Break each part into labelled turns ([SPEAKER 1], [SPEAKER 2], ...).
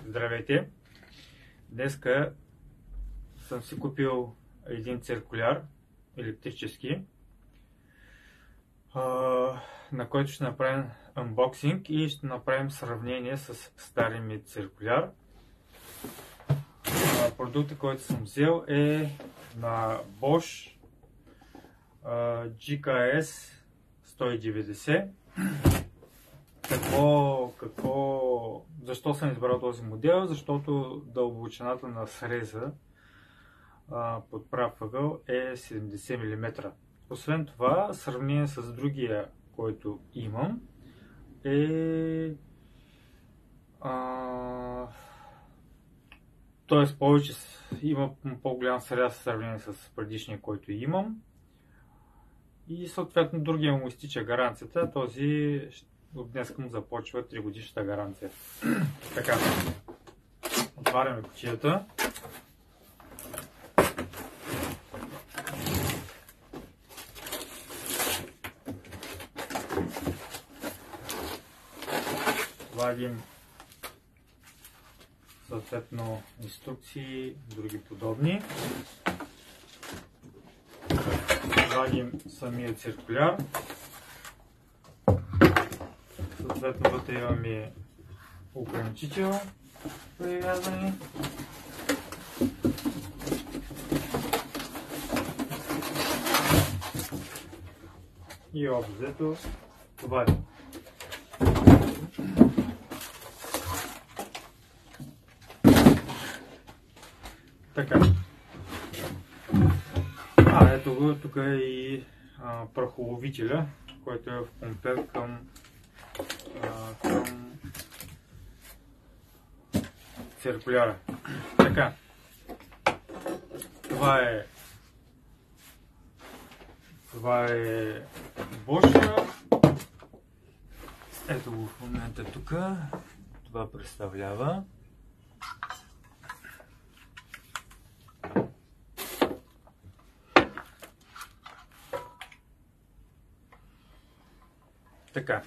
[SPEAKER 1] Здравейте! Днеска съм си купил един циркуляр електрически, на който ще направим анбоксинг и ще направим сравнение с стария ми циркуляр. Продуктът, който съм взел, е на Bosch GKS 190. Защо съм избрал този модел? Защото дълбочината на среза под прав ъгъл е 70 мм. Освен това, в сравнение с другия, който имам, т.е. повече има по-голям срез в сравнение с предишния, който имам. И съответно другия му изтича гаранцията, този от днес му започва 3 годишната гаранция. Така, отваряме кутията. Вадим съответно инструкции, други подобни. Вадим самия циркуляр. Съответно вътре имаме ограничител при вязане. И общо взето това е. Така. Ето го, тук е и прахоловителя, който е в комплект към циркуляра. Така. Това е Bosch. Ето го в момента тук. Това представлява. Така.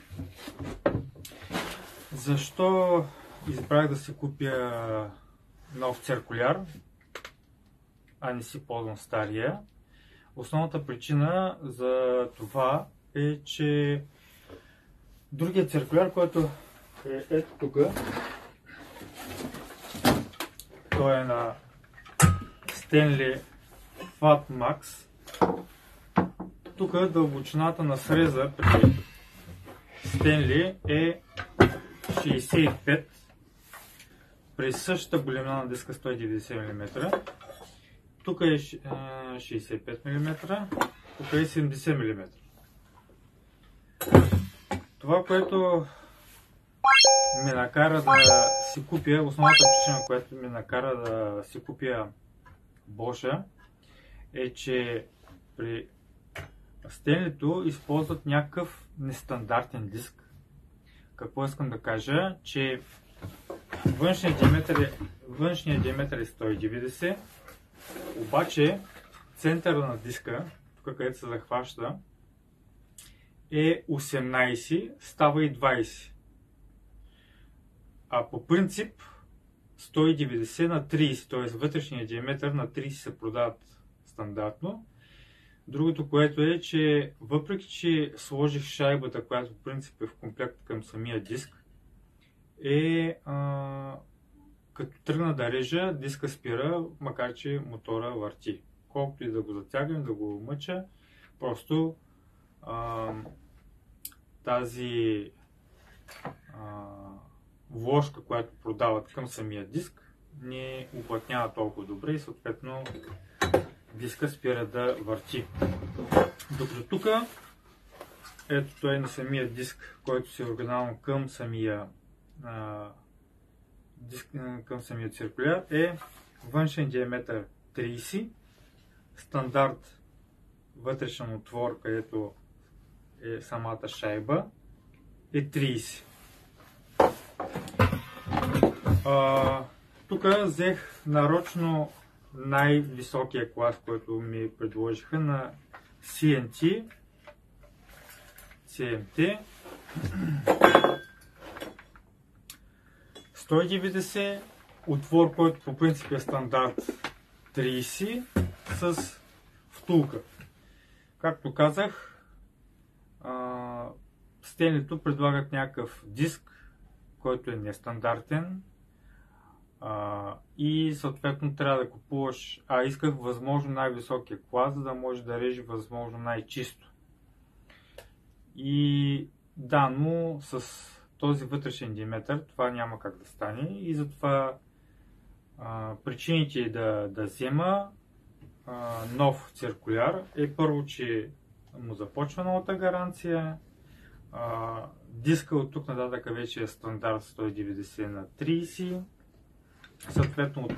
[SPEAKER 1] Защо избрах да си купя нов циркуляр, а не си ползвам стария? Основната причина за това е, че другият циркуляр, който е ето тук, той е на Stanley FatMax. Тук дълбочината на среза при Stanley е 65, при същата големина на диска 190 мм. Тук е 65 мм, тук е 70 мм. Това, което ме накара да си купя, основната причина, която ме накара да си купя Bosch, е, че при Stanley използват някакъв нестандартен диск. Какво искам да кажа? Че външният диаметър е 190, обаче центъра на диска, тук където се захваща, е 18, става и 20. А по принцип 190 на 30, т.е. вътрешният диаметър на 30 се продават стандартно. Другото, което е, че въпреки че сложих шайбата, която по принцип е в комплект към самия диск, като тръгна да режа, диска спира, макар че мотора върти. Колкото и да го затягам, да го мъча, просто тази вложка, която продават към самия диск, не уплътнява толкова добре и съответно диска спира да върти. Докато тук, ето той е на самия диск, който се е оригинално към самия циркуляр, е външен диаметър 30, стандарт вътрешен отвор, където е самата шайба, е 30. Тук взех нарочно най-високия клас, който ми предложиха на CMT. 190, отвор, който по принцип е стандарт 30 с втулка. Както казах, Стенлито предлагат някакъв диск, който е нестандартен, и съответно трябва да купуваш, исках възможно най-високия клас, за да може да реже възможно най-чисто. И да, но с този вътрешен диаметър това няма как да стане и затова причините да взема нов циркуляр е първо, че му започва новата гаранция, диска от тук нататък вече е стандарт 190 на 30, съответно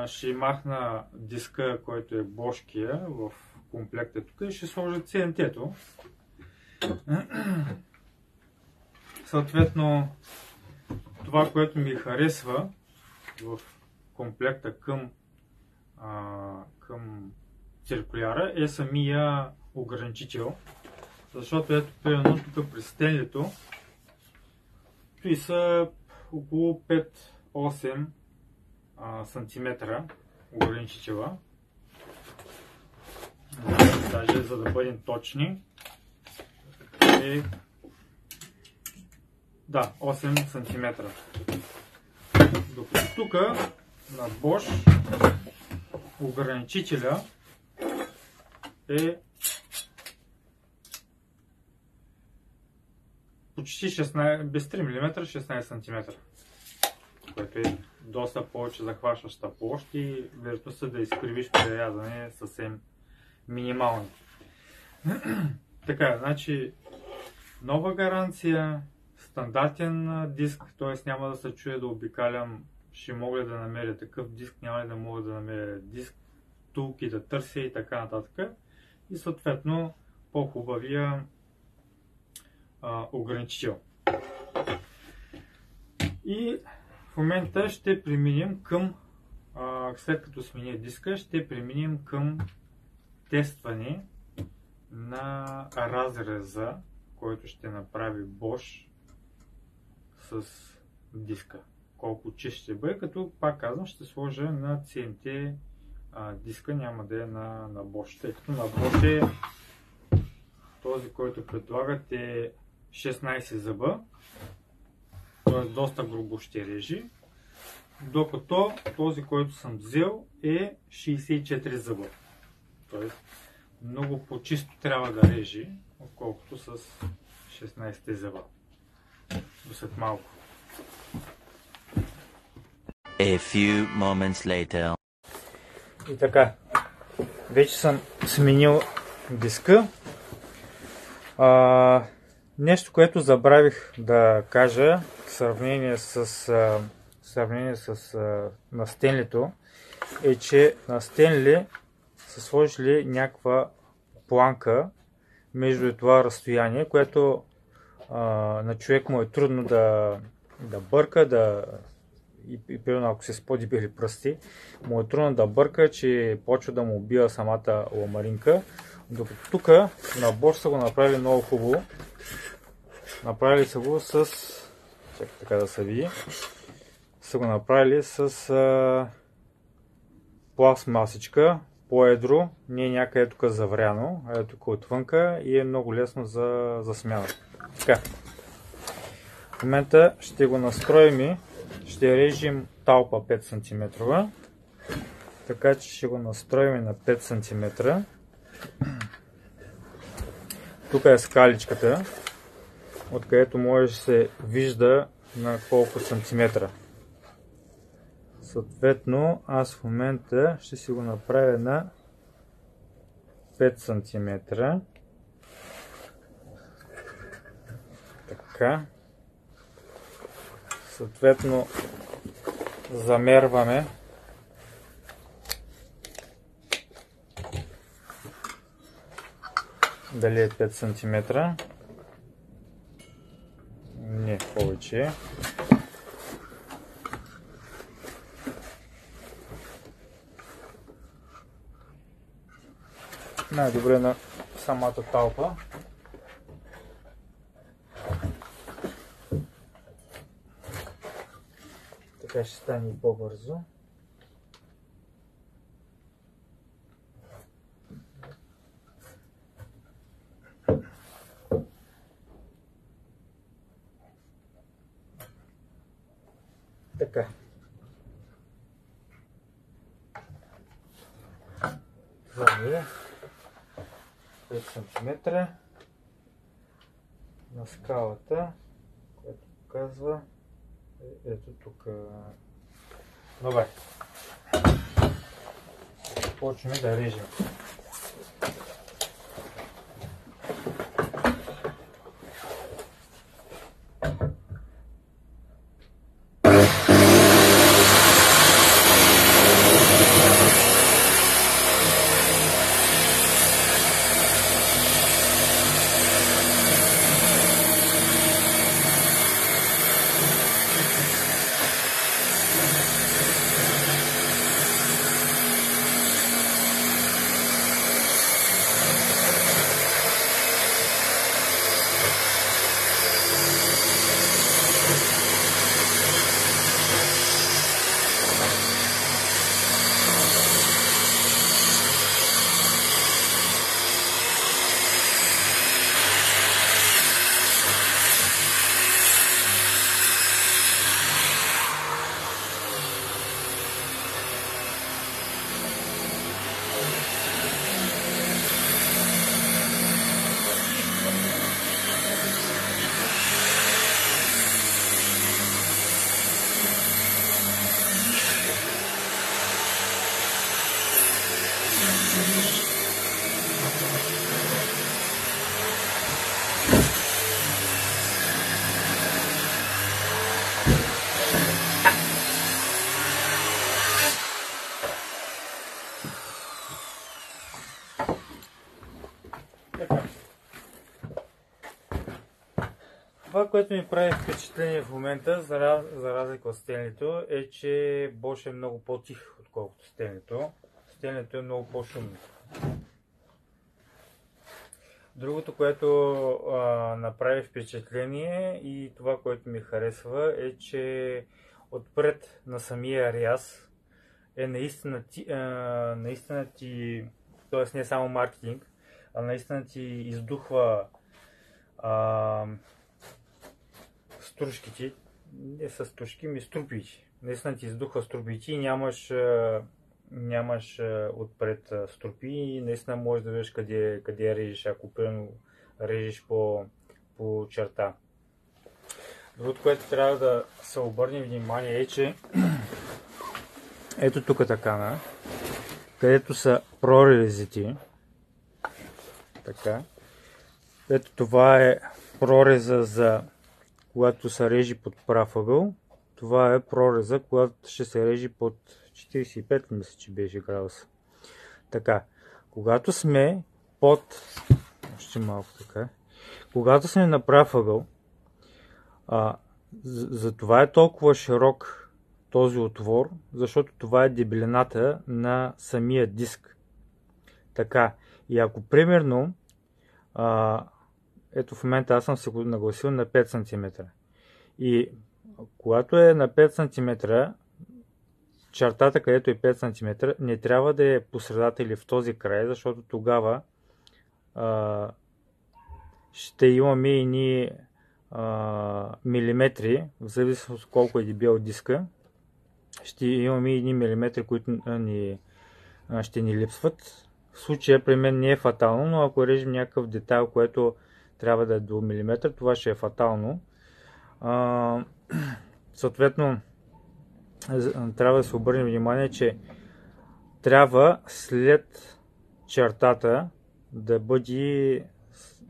[SPEAKER 1] ще махна диска, който е бошкия в комплекта тук и ще сложа CNT-то. Съответно, това, което ми харесва в комплекта към циркуляра е самия ограничител. Защото ето, примерно, тук при Стенлито и са около 5-8 см ограничителя. Даже за да бъдем точни е 8 см. Докато тук на Bosch ограничителя е почти 16, без 3 мм, 16 см, което е доста повече захващаща площ и вероятността да изкривиш при рязане е съвсем минимална. Така, значи нова гаранция, стандартен диск, т.е. няма да се чуя да обикалям, ще мога да намеря такъв диск, няма ли да мога да намеря диск, втулки да търся и така нататък. И съответно по-хубавия ограничител. И в момента ще преминем към, след като сменя диска, ще преминем към тестване на разреза, който ще направи Bosch с диска. Колко чист ще бъде, като пак казвам, ще сложа на CNT диска, няма да е на Bosch, тъй като на Bosch е този, който предлагат е 16 зъба, т.е. доста грубо ще режи, докато този, който съм взел е 64 зъба, т.е. много по-чисто трябва да режи, отколкото с 16 зъба. До след малко.
[SPEAKER 2] A few moments later.
[SPEAKER 1] И така, вече съм сменил диска. Нещо, което забравих да кажа в сравнение с на Стенлито, е, че на Стенли са сложили някаква планка между това разстояние, което на човек му е трудно да бърка, и примерно ако се сподибили пръсти, му е трудно да бърка, че почва да му убива самата ламаринка. Докато тук на Bosch са го направили много хубаво. Направили са го с, чакай така да се види, са го направили с пластмасичка, по-едро, не е някъде тук завряно, а е тук отвънка и е много лесно за смяна. Така. В момента ще го настроим, ще режем талпа 5 см, така че ще го настроим на 5 см. Тук е скаличката, откъдето може да се вижда на колко сантиметра. Съответно, аз в момента ще си го направя на 5 см. Така. Съответно, замерваме дали е 5 см. Не, повече. Най-добре на самата талпа. Така ще стане и по-бързо. Така. Това ми е 5 см на скалата, която показва ето тук. Добре. Почваме да режем. Това, което ми прави впечатление в момента, за разлика от стенлито, е, че Bosch е много по-тих, отколкото стенлито. Стенлито е много по-шумно. Другото, което направи впечатление и това, което ми харесва, е, че отпред на самия ряз е наистина ти, т.е. не само маркетинг, а наистина ти издухва стружките, не са стружки, ми струпичи. Наистина ти издухва струпичи и нямаш отпред струпи и наистина можеш да видиш къде режеш, ако примерно режеш по черта. Другото, което трябва да се обърне внимание е, че ето тук така, където са прорезите, така, ето това е прореза за когато се режи под прав ъгъл, това е прореза, когато ще се режи под 45, мисля, че беше градуса. Така, когато сме под, още малко така, когато сме на прав ъгъл, за това е толкова широк този отвор, защото това е дебелината на самия диск. Така, и ако примерно, ето в момента аз съм се го нагласил на 5 см. И когато е на 5 см, чертата, където е 5 см, не трябва да е по средата или в този край, защото тогава ще имаме едни милиметри, в зависимост от колко е дебел диска, ще имаме едни милиметри, които ще ни липсват. В случая при мен не е фатално, но ако режем някакъв детайл, което трябва да е до милиметър, това ще е фатално. Съответно, трябва да се обърне внимание, че трябва след чертата да бъде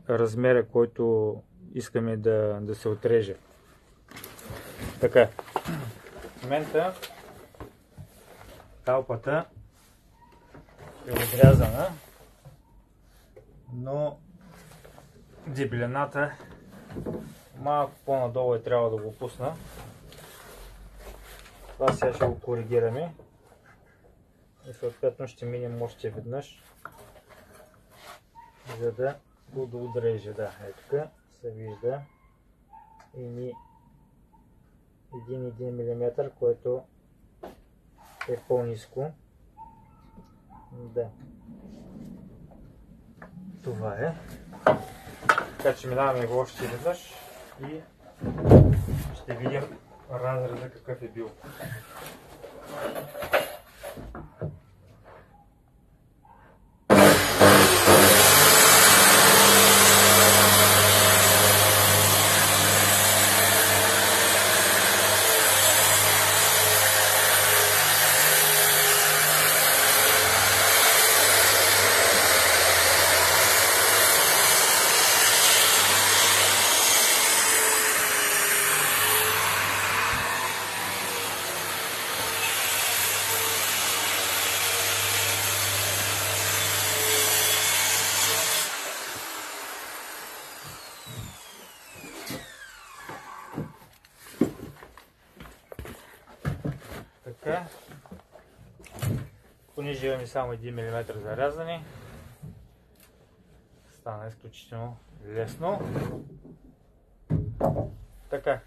[SPEAKER 1] размера, който искаме да се отреже. Така, в момента талпата е отрязана, но дебелината малко по-надолу е трябва да го пусна. Това сега ще го коригираме и съответно ще минем още веднъж, за да го доотрежа. Да, е тук се вижда и 1 мм, което е по-ниско. Да. Това е. Така че минаваме го още веднъж и ще видим разреза какъв е бил. Така, понеже имаме само 1 мм зарязане, стана изключително лесно. Така,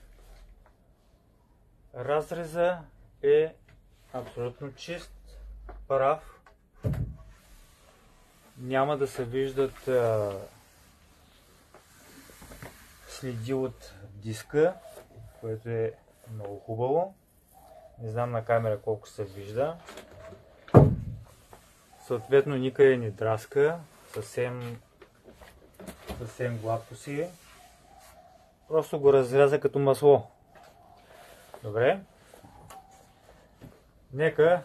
[SPEAKER 1] разреза е абсолютно чист, прав, няма да се виждат следи от диска, което е много хубаво. Не знам на камера колко се вижда. Съответно никъде не драска, съвсем гладко си е. Просто го разряза като масло. Добре. Нека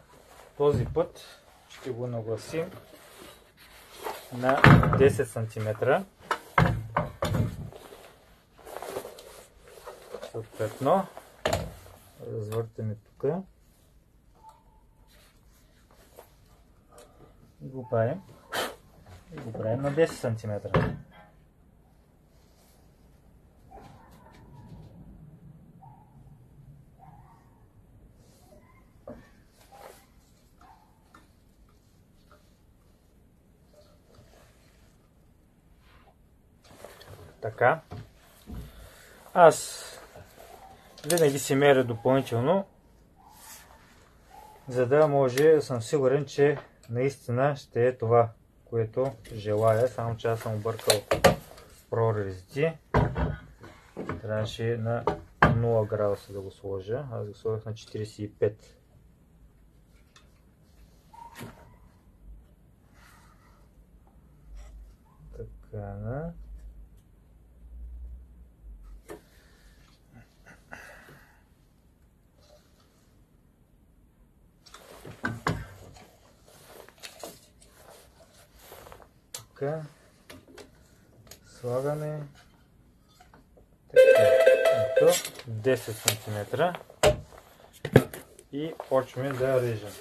[SPEAKER 1] този път ще го нагласим на 10 см. Съответно развъртаме тук и го правим на 10 см. Така. Аз винаги си меря допълнително, за да може да съм сигурен, че наистина ще е това, което желая. Само че аз съм объркал прорезите. Трябваше на 0 градуса да го сложа. Аз го сложих на 45. Така. Така. Слагаме до 10 см и почваме да режем.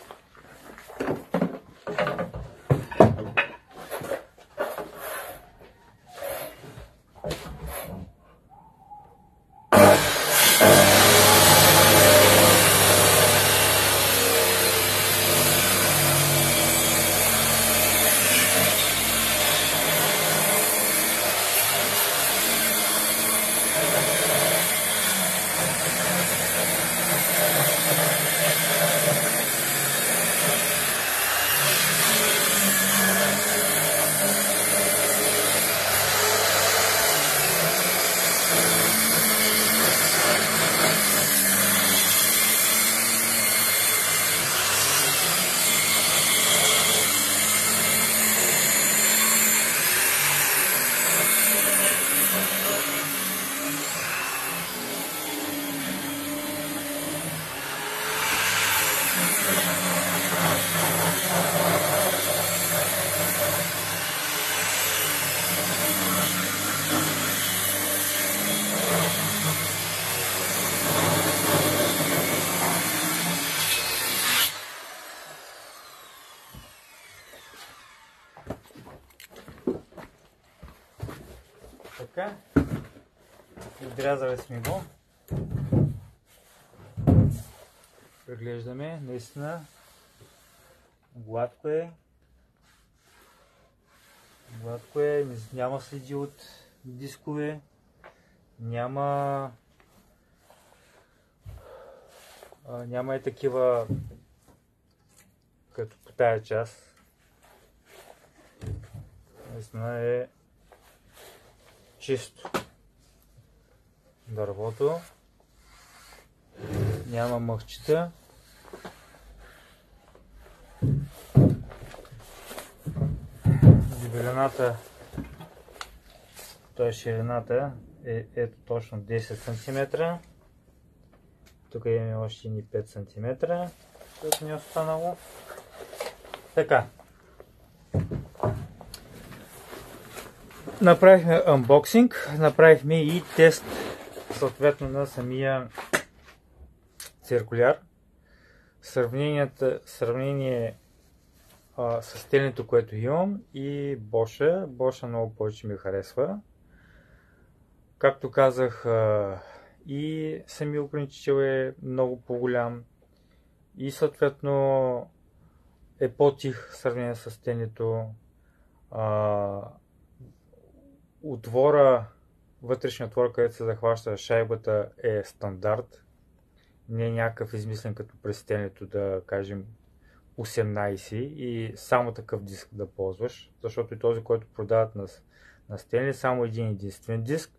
[SPEAKER 1] Така, отрязали сме го. Преглеждаме, наистина гладко е. Гладко е, няма следи от дискове, няма Няма и такива като по тая част. Наистина е чисто дървото. Няма мъхчета. Дебелината, т.е. ширината е ето точно 10 см. Тук имаме още ни 5 см, което ни е останало. Така. Направихме анбоксинг, направихме и тест съответно на самия циркуляр. Сравнение с теленето, което имам, и Bosch. Bosch много повече ми харесва. Както казах, и самия ограничител е много по-голям и съответно е по-тих в сравнение с теленето. Отвора, вътрешният отвор, където се захваща шайбата, е стандарт. Не е някакъв измислен като през теленето, да кажем 18 и само такъв диск да ползваш, защото и този, който продават на стенли, само един единствен диск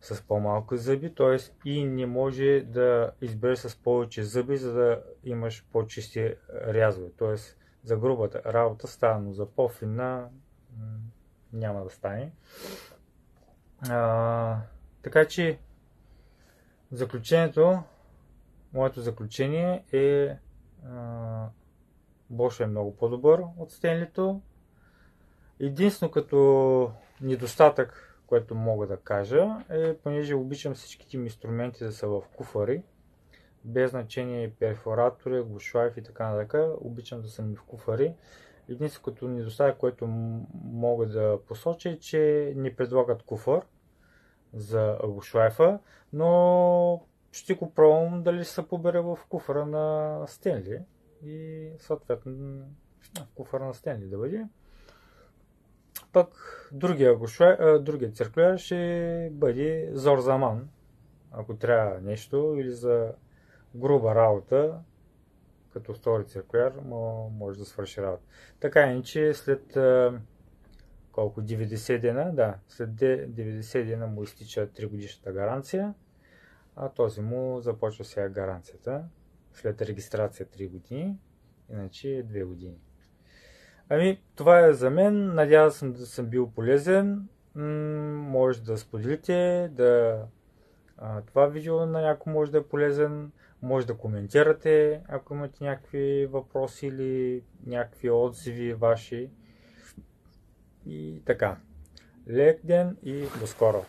[SPEAKER 1] с по-малко зъби, т.е. и не може да избереш с повече зъби, за да имаш по-чисти рязове. Т.е. за грубата работа става, но за по-финна няма да стане. Така че моето заключение е Bosch е много по-добър от стенлито. Единствено като недостатък, което мога да кажа, е, понеже обичам всичките ми инструменти да са в куфари, без значение перфоратори, глушлайф и така нататък, обичам да са ми в куфари. Единствено като недостатък, който мога да посоча, е, че не предлагат куфар за глушлайфа, но ще го пробвам дали се побере в куфара на Стенли и съответно в куфара на Стенли да бъде. Пък другия циркуляр ще бъде Зорзаман, ако трябва нещо или за груба работа, като втори циркуляр може да свърши работа. Така иначе след 90 дена, да, след 90 дена му изтича 3 годишната гаранция, а този му започва сега гаранцията след регистрация 3 години, иначе 2 години. Ами, това е за мен. Надявам се да съм бил полезен. Може да споделите, това видео на някой може да е полезен. Може да коментирате, ако имате някакви въпроси или някакви отзиви ваши. И така. Лек ден и до скоро!